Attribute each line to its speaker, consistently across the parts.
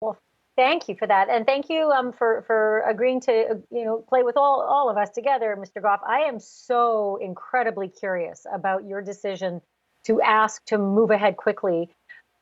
Speaker 1: Well, thank you for that, and thank you for agreeing to play with all of us together, Mr. Gough. I am so incredibly curious about your decision to ask to move ahead quickly,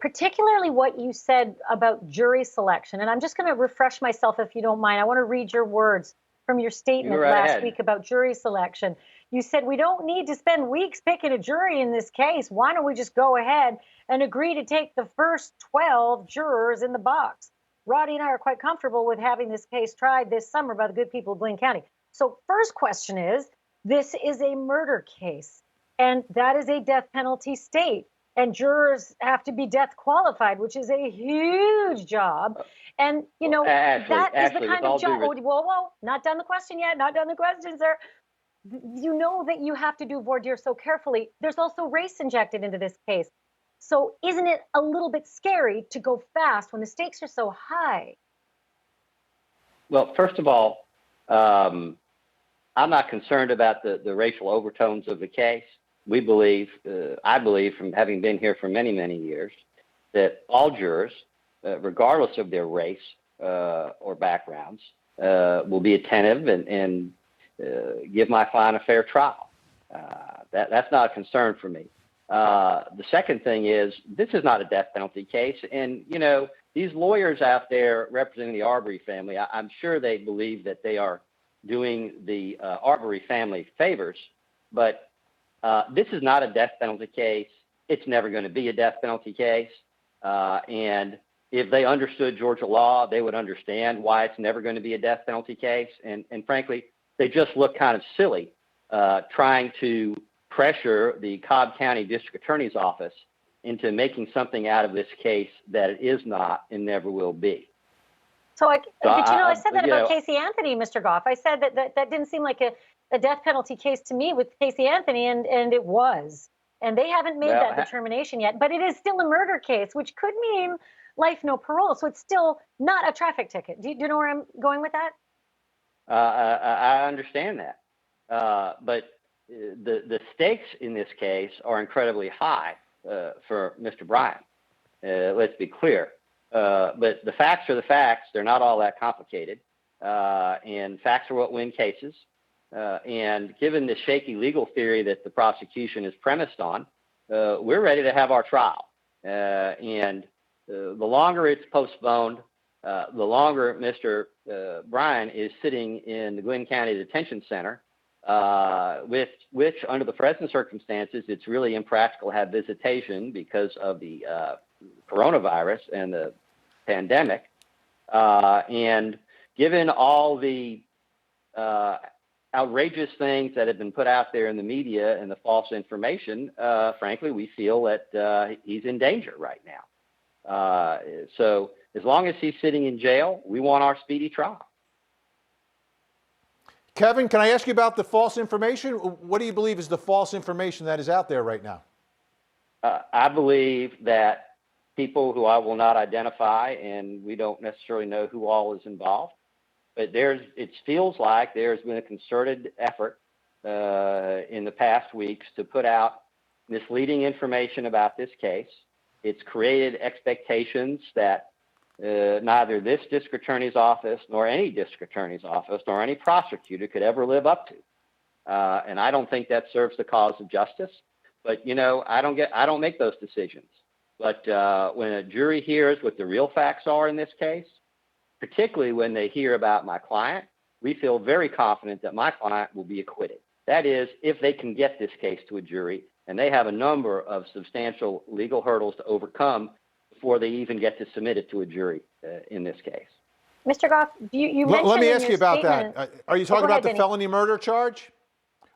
Speaker 1: particularly what you said about jury selection. And I'm just going to refresh myself, if you don't mind. I want to read your words from your
Speaker 2: You go
Speaker 1: statement
Speaker 2: right
Speaker 1: last
Speaker 2: ahead.
Speaker 1: week about jury selection. You said, we don't need to spend weeks picking a jury in this case. Why don't we just go ahead and agree to take the first 12 jurors in the box? Roddie and I are quite comfortable with having this case tried this summer by the good people of Blaine County. So first question is, this is a murder case, and that is a death penalty state. And jurors have to be death qualified, which is a huge job. And, that is the kind of job. Whoa, not done the question yet. Not done the question, sir. You know that you have to do voir dire so carefully. There's also race injected into this case. So isn't it a little bit scary to go fast when the stakes are so high?
Speaker 2: Well, first of all, I'm not concerned about the racial overtones of the case. We believe, I believe, from having been here for many, many years, that all jurors, regardless of their race or backgrounds, will be attentive and give my client a fair trial. That's not a concern for me. The second thing is, this is not a death penalty case. And, these lawyers out there representing the Arbery family, I'm sure they believe that they are doing the Arbery family favors. But this is not a death penalty case. It's never going to be a death penalty case. And if they understood Georgia law, they would understand why it's never going to be a death penalty case. And frankly, they just look kind of silly trying to pressure the Cobb County District Attorney's Office into making something out of this case that it is not and never will be.
Speaker 1: I said that about Casey Anthony, Mr. Gough. I said that didn't seem like a death penalty case to me with Casey Anthony, and it was. And they haven't made that determination yet. But it is still a murder case, which could mean life, no parole. So it's still not a traffic ticket. Do you know where I'm going with that?
Speaker 2: I understand that. But the stakes in this case are incredibly high for Mr. Bryan. Let's be clear. But the facts are the facts. They're not all that complicated. And facts are what win cases. And given the shaky legal theory that the prosecution is premised on, we're ready to have our trial. And the longer it's postponed, the longer Mr. Bryan is sitting in the Glenn County Detention Center, which under the present circumstances, it's really impractical to have visitation because of the coronavirus and the pandemic. And given all the outrageous things that have been put out there in the media and the false information, frankly, we feel that he's in danger right now. So as long as he's sitting in jail, we want our speedy trial.
Speaker 3: Kevin, can I ask you about the false information? What do you believe is the false information that is out there right now?
Speaker 2: I believe that people who I will not identify, and we don't necessarily know who all is involved, but it feels like there's been a concerted effort in the past weeks to put out misleading information about this case. It's created expectations that neither this district attorney's office nor any district attorney's office nor any prosecutor could ever live up to. And I don't think that serves the cause of justice. But, I don't make those decisions. But when a jury hears what the real facts are in this case, particularly when they hear about my client, we feel very confident that my client will be acquitted. That is, if they can get this case to a jury, and they have a number of substantial legal hurdles to overcome before they even get to submit it to a jury in this case.
Speaker 1: Mr. Gough, you mentioned
Speaker 3: Let me ask you about
Speaker 1: statement,
Speaker 3: that. Are you talking about the
Speaker 1: Denny.
Speaker 3: felony murder charge?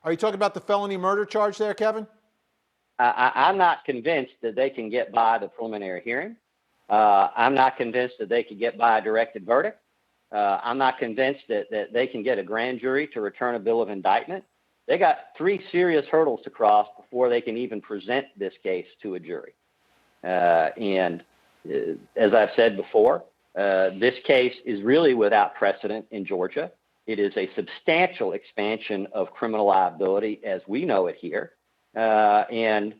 Speaker 3: Are you talking about the felony murder charge there, Kevin?
Speaker 2: I'm not convinced that they can get by the preliminary hearing. I'm not convinced that they could get by a directed verdict. I'm not convinced that they can get a grand jury to return a bill of indictment. They got 3 serious hurdles to cross before they can even present this case to a jury. And as I've said before, this case is really without precedent in Georgia. It is a substantial expansion of criminal liability as we know it here. And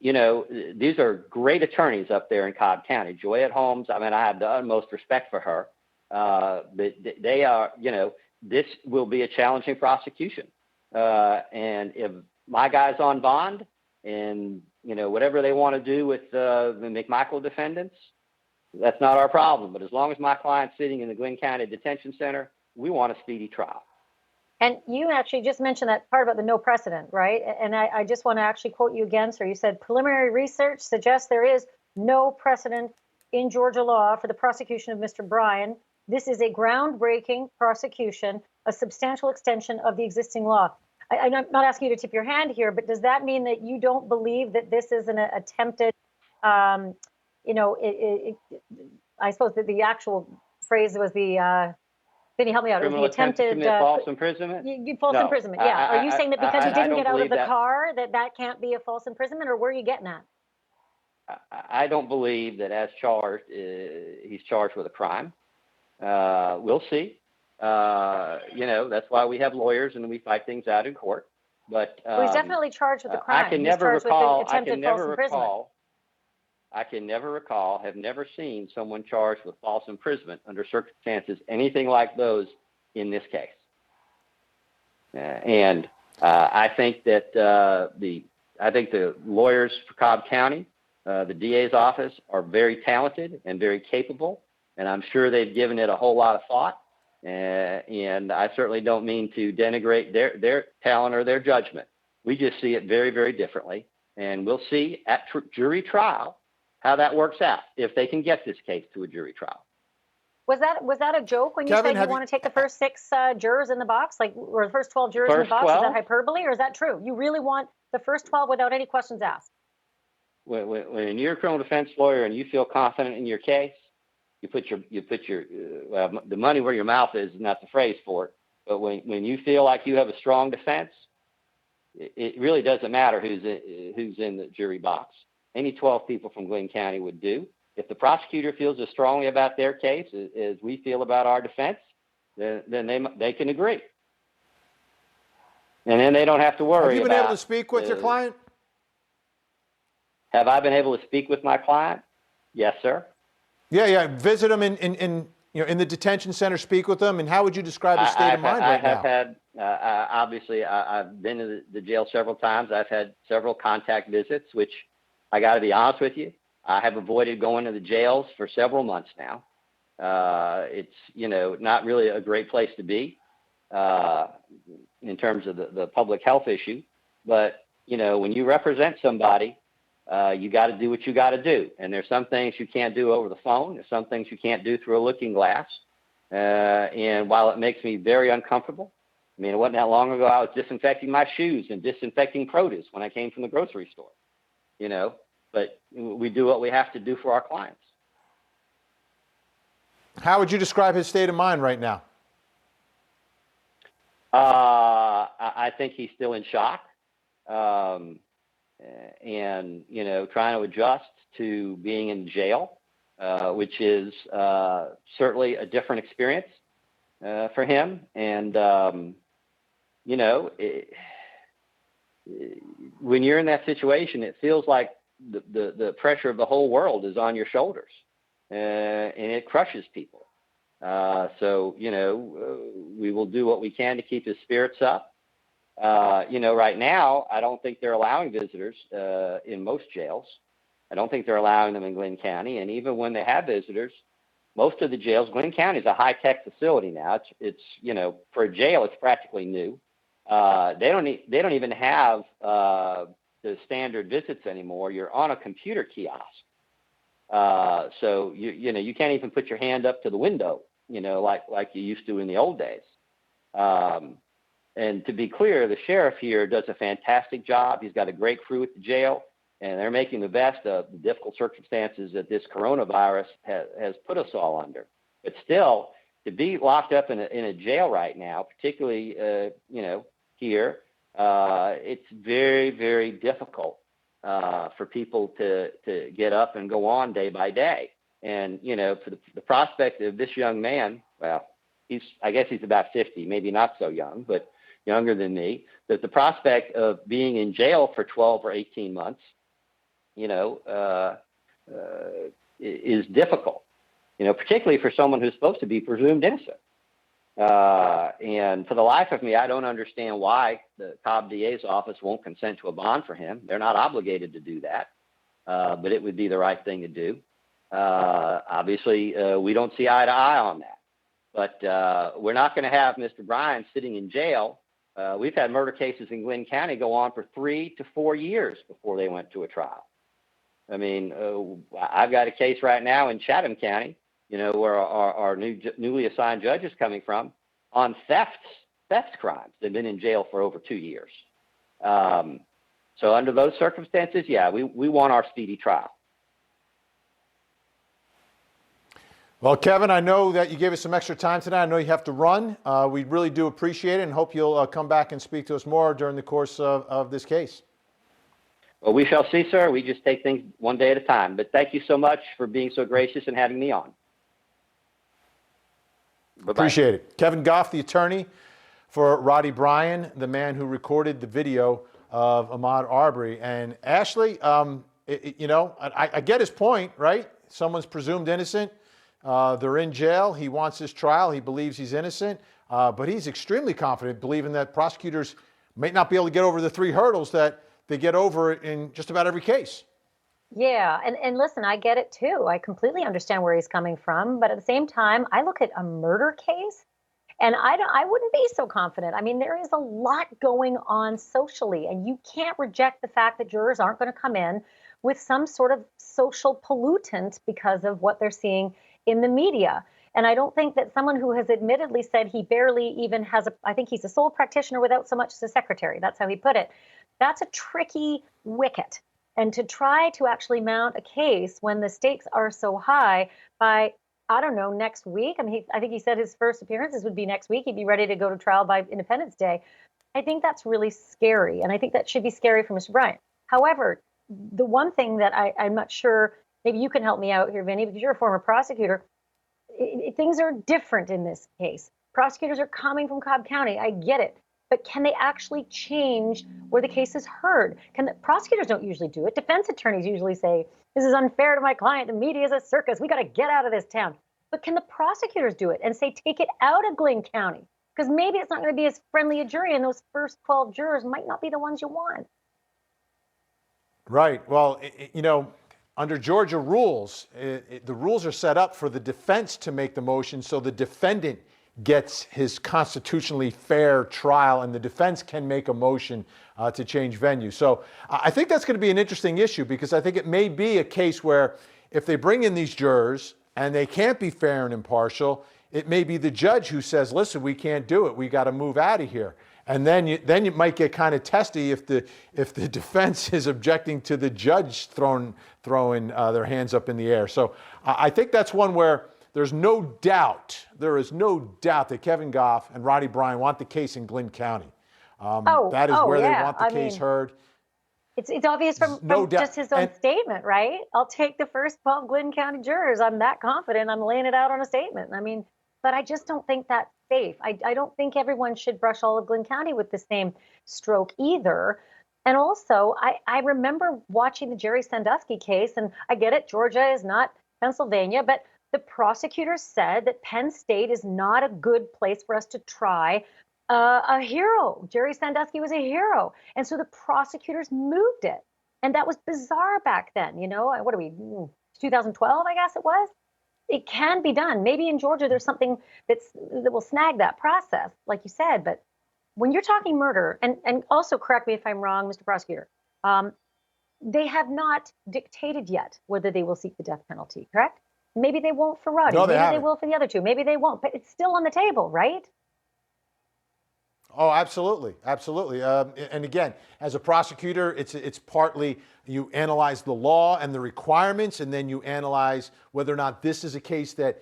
Speaker 2: these are great attorneys up there in Cobb County. Joyette Holmes, I mean, I have the utmost respect for her. But they are, this will be a challenging prosecution. And if my guy's on bond and, whatever they want to do with the McMichael defendants, that's not our problem. But as long as my client's sitting in the Glynn County Detention Center, we want a speedy trial.
Speaker 1: And you actually just mentioned that part about the no precedent, right? And I just want to actually quote you again, sir. You said preliminary research suggests there is no precedent in Georgia law for the prosecution of Mr. Bryan. This is a groundbreaking prosecution, a substantial extension of the existing law. I'm not asking you to tip your hand here, but does that mean that you don't believe that this is an attempted, I suppose that the actual phrase was the, Vinny, help me out.
Speaker 2: Criminal
Speaker 1: it was the attempted
Speaker 2: attempt to commit false imprisonment?
Speaker 1: False imprisonment, yeah. Are you saying that because he didn't get out of the car that can't be a false imprisonment, or where are you getting at?
Speaker 2: I don't believe that as charged, he's charged with a crime. We'll see. That's why we have lawyers and we fight things out in court. But
Speaker 1: well, he's definitely charged with a crime.
Speaker 2: I can never recall. Have never seen someone charged with false imprisonment under circumstances anything like those in this case. I think that the lawyers for Cobb County, the DA's office, are very talented and very capable, and I'm sure they've given it a whole lot of thought. And I certainly don't mean to denigrate their talent or their judgment. We just see it very, very differently, and we'll see at jury trial how that works out, if they can get this case to a jury trial.
Speaker 1: Was that a joke when you said you want to take the first 6 jurors in the box, or the first 12 jurors in the box? 12? Is that hyperbole, or is that true? You really want the first 12 without any questions asked?
Speaker 2: When you're a criminal defense lawyer and you feel confident in your case, you put your the money where your mouth is not the phrase for it. But when you feel like you have a strong defense, it really doesn't matter who's in the jury box. Any 12 people from Glynn County would do. If the prosecutor feels as strongly about their case as we feel about our defense, then they can agree. And then they don't have to worry about...
Speaker 3: Have you been able to speak with your client?
Speaker 2: Have I been able to speak with my client? Yes, sir.
Speaker 3: Yeah. Visit them in the detention center, speak with them. And how would you describe his state of mind right now?
Speaker 2: I have had, obviously, I've been to the jail several times. I've had several contact visits, which I got to be honest with you, I have avoided going to the jails for several months now. It's, not really a great place to be in terms of the public health issue. But, when you represent somebody, you got to do what you got to do. And there's some things you can't do over the phone. There's some things you can't do through a looking glass. And while it makes me very uncomfortable, I mean, it wasn't that long ago I was disinfecting my shoes and disinfecting produce when I came from the grocery store, but we do what we have to do for our clients.
Speaker 3: How would you describe his state of mind right now?
Speaker 2: I think he's still in shock. And, trying to adjust to being in jail, which is certainly a different experience for him. And, when you're in that situation, it feels like the pressure of the whole world is on your shoulders, and it crushes people. So, we will do what we can to keep his spirits up. Right now, I don't think they're allowing visitors in most jails. I don't think they're allowing them in Glynn County. And even when they have visitors, most of the jails, Glynn County is a high-tech facility now. It's for a jail, it's practically new. They don't even have the standard visits anymore. You're on a computer kiosk. So you can't even put your hand up to the window, like you used to in the old days. And to be clear, the sheriff here does a fantastic job. He's got a great crew at the jail, and they're making the best of the difficult circumstances that this coronavirus has put us all under. But still, to be locked up in a jail right now, particularly, here, it's very, very difficult for people to get up and go on day by day. And, for the prospect of this young man, well, I guess he's about 50, maybe not so young, but younger than me, that the prospect of being in jail for 12 or 18 months is difficult, particularly for someone who's supposed to be presumed innocent. And for the life of me, I don't understand why the Cobb DA's office won't consent to a bond for him. They're not obligated to do that, but it would be the right thing to do. Obviously, we don't see eye to eye on that. But we're not going to have Mr. Bryan sitting in jail. We've had murder cases in Glynn County go on for 3 to 4 years before they went to a trial. I mean, I've got a case right now in Chatham County, where our newly assigned judge is coming from on theft crimes. They've been in jail for over 2 years. So under those circumstances, yeah, we want our speedy trial.
Speaker 3: Well, Kevin, I know that you gave us some extra time tonight. I know you have to run. We really do appreciate it and hope you'll come back and speak to us more during the course of this case.
Speaker 2: Well, we shall see, sir. We just take things one day at a time. But thank you so much for being so gracious and having me on. Bye-bye.
Speaker 3: Appreciate it. Kevin Gough, the attorney for Roddie Bryan, the man who recorded the video of Ahmaud Arbery. And Ashley, I get his point, right? Someone's presumed innocent. They're in jail. He wants his trial. He believes he's innocent. But he's extremely confident, believing that prosecutors may not be able to get over the 3 hurdles that they get over in just about every case.
Speaker 1: Yeah, and listen, I get it too. I completely understand where he's coming from, but at the same time, I look at a murder case, and I wouldn't be so confident. I mean, there is a lot going on socially, and you can't reject the fact that jurors aren't going to come in with some sort of social pollutant because of what they're seeing in the media. And I don't think that someone who has admittedly said he barely even has I think he's a sole practitioner without so much as a secretary. That's how he put it. That's a tricky wicket. And to try to actually mount a case when the stakes are so high by, I don't know, next week. I mean, I think he said his first appearances would be next week. He'd be ready to go to trial by Independence Day. I think that's really scary. And I think that should be scary for Mr. Bryan. However, the one thing that I'm not sure, maybe you can help me out here, Vinny, because you're a former prosecutor. Things are different in this case. Prosecutors are coming from Cobb County. I get it. But can they actually change where the case is heard? Prosecutors don't usually do it. Defense attorneys usually say, this is unfair to my client. The media is a circus. We got to get out of this town. But can the prosecutors do it and say, take it out of Glynn County? Because maybe it's not going to be as friendly a jury, and those first 12 jurors might not be the ones you want.
Speaker 3: Right. Well, under Georgia rules, the rules are set up for the defense to make the motion so the defendant gets his constitutionally fair trial, and the defense can make a motion to change venue. So I think that's going to be an interesting issue, because I think it may be a case where if they bring in these jurors and they can't be fair and impartial, it may be the judge who says, listen, we can't do it. We got to move out of here. And then you might get kind of testy if the defense is objecting to the judge throwing their hands up in the air. So I think that's one where there is no doubt that Kevin Gough and Roddie Bryan want the case in Glynn County. That is where they want the case heard.
Speaker 1: It's obvious from just his own statement, right? I'll take the first 12 Glynn County jurors. I'm that confident. I'm laying it out on a statement. I mean, but I just don't think that's safe. I don't think everyone should brush all of Glynn County with the same stroke either. And also, I remember watching the Jerry Sandusky case, and I get it, Georgia is not Pennsylvania, but the prosecutors said that Penn State is not a good place for us to try a hero. Jerry Sandusky was a hero. And so the prosecutors moved it. And that was bizarre back then. What are we, 2012, I guess it was? It can be done. Maybe in Georgia, there's something that will snag that process, like you said. But when you're talking murder, and also correct me if I'm wrong, Mr. Prosecutor, they have not dictated yet whether they will seek the death penalty, correct? Maybe they won't for Roddie.
Speaker 3: No,
Speaker 1: maybe they will for the other two. Maybe they won't. But it's still on the table, right?
Speaker 3: Oh, absolutely. Absolutely. And again, as a prosecutor, it's partly you analyze the law and the requirements, and then you analyze whether or not this is a case that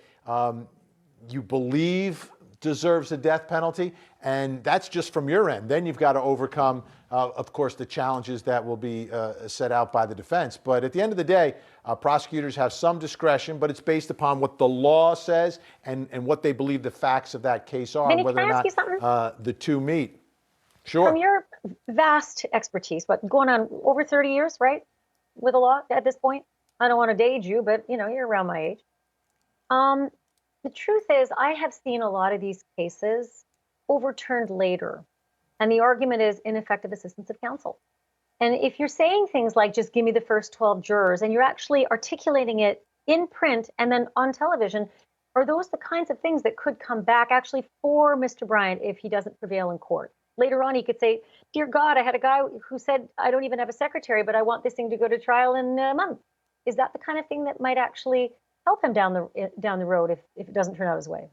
Speaker 3: you believe deserves a death penalty. And that's just from your end. Then you've got to overcome, of course, the challenges that will be set out by the defense. But at the end of the day, prosecutors have some discretion, but it's based upon what the law says and what they believe the facts of that case are,
Speaker 1: Vinny,
Speaker 3: whether or not the two meet. Sure.
Speaker 1: From your vast expertise, going on over 30 years, right? with a law at this point? I don't want to date you, but you're around my age. The truth is, I have seen a lot of these cases overturned later. And the argument is ineffective assistance of counsel. And if you're saying things like, just give me the first 12 jurors, and you're actually articulating it in print and then on television, are those the kinds of things that could come back actually for Mr. Bryan if he doesn't prevail in court? Later on, he could say, dear God, I had a guy who said, I don't even have a secretary, but I want this thing to go to trial in a month. Is that the kind of thing that might actually help him down the road if it doesn't turn out his way?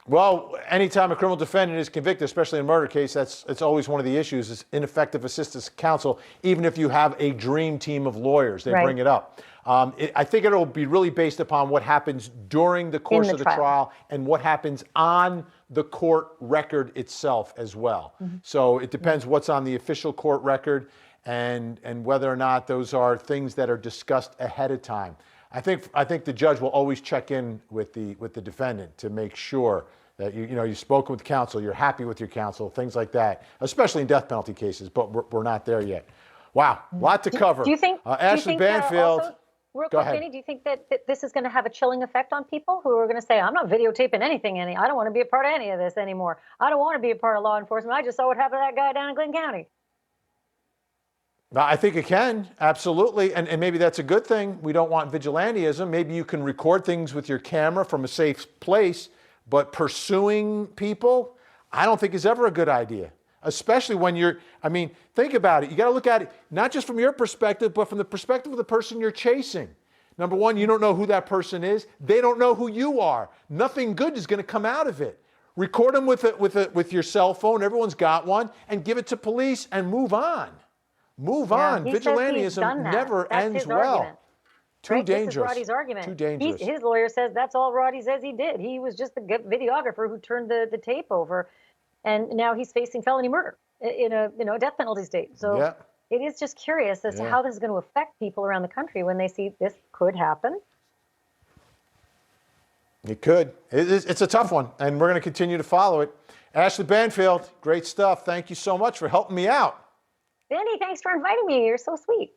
Speaker 3: Well, anytime a criminal defendant is convicted, especially in a murder case, it's always one of the issues is ineffective assistance of counsel, even if you have a dream team of lawyers. They bring it up. I think it'll be really based upon what happens during the course of the trial and what happens on the court record itself as well. So it depends what's on the official court record and whether or not those are things that are discussed ahead of time. I think the judge will always check in with the defendant to make sure that you've spoken with counsel, you're happy with your counsel, things like that, especially in death penalty cases. But we're not there yet. Wow, a lot to cover.
Speaker 1: Do you think
Speaker 3: Ashley Banfield?
Speaker 1: Also, real quick, Vinny, do you think that this is going to have a chilling effect on people who are going to say, I'm not videotaping anything? I don't want to be a part of any of this anymore. I don't want to be a part of law enforcement. I just saw what happened to that guy down in Glynn County.
Speaker 3: I think it can, absolutely. And maybe that's a good thing. We don't want vigilantism. Maybe you can record things with your camera from a safe place, but pursuing people, I don't think is ever a good idea. Especially when think about it. You got to look at it not just from your perspective, but from the perspective of the person you're chasing. Number one, you don't know who that person is. They don't know who you are. Nothing good is going to come out of it. Record them with your cell phone. Everyone's got one, and give it to police and move on. Move on. Vigilantism never ends well.
Speaker 1: Argument.
Speaker 3: Too dangerous.
Speaker 1: This is Roddie's argument.
Speaker 3: Too dangerous.
Speaker 1: His lawyer says that's all Roddie says he did. He was just the videographer who turned the tape over, and now he's facing felony murder in a death penalty state. So it is just curious as to how this is going to affect people around the country when they see this could happen.
Speaker 3: It could. It's a tough one, and we're going to continue to follow it. Ashley Banfield, great stuff. Thank you so much for helping me out.
Speaker 1: Vinny, thanks for inviting me. You're so sweet.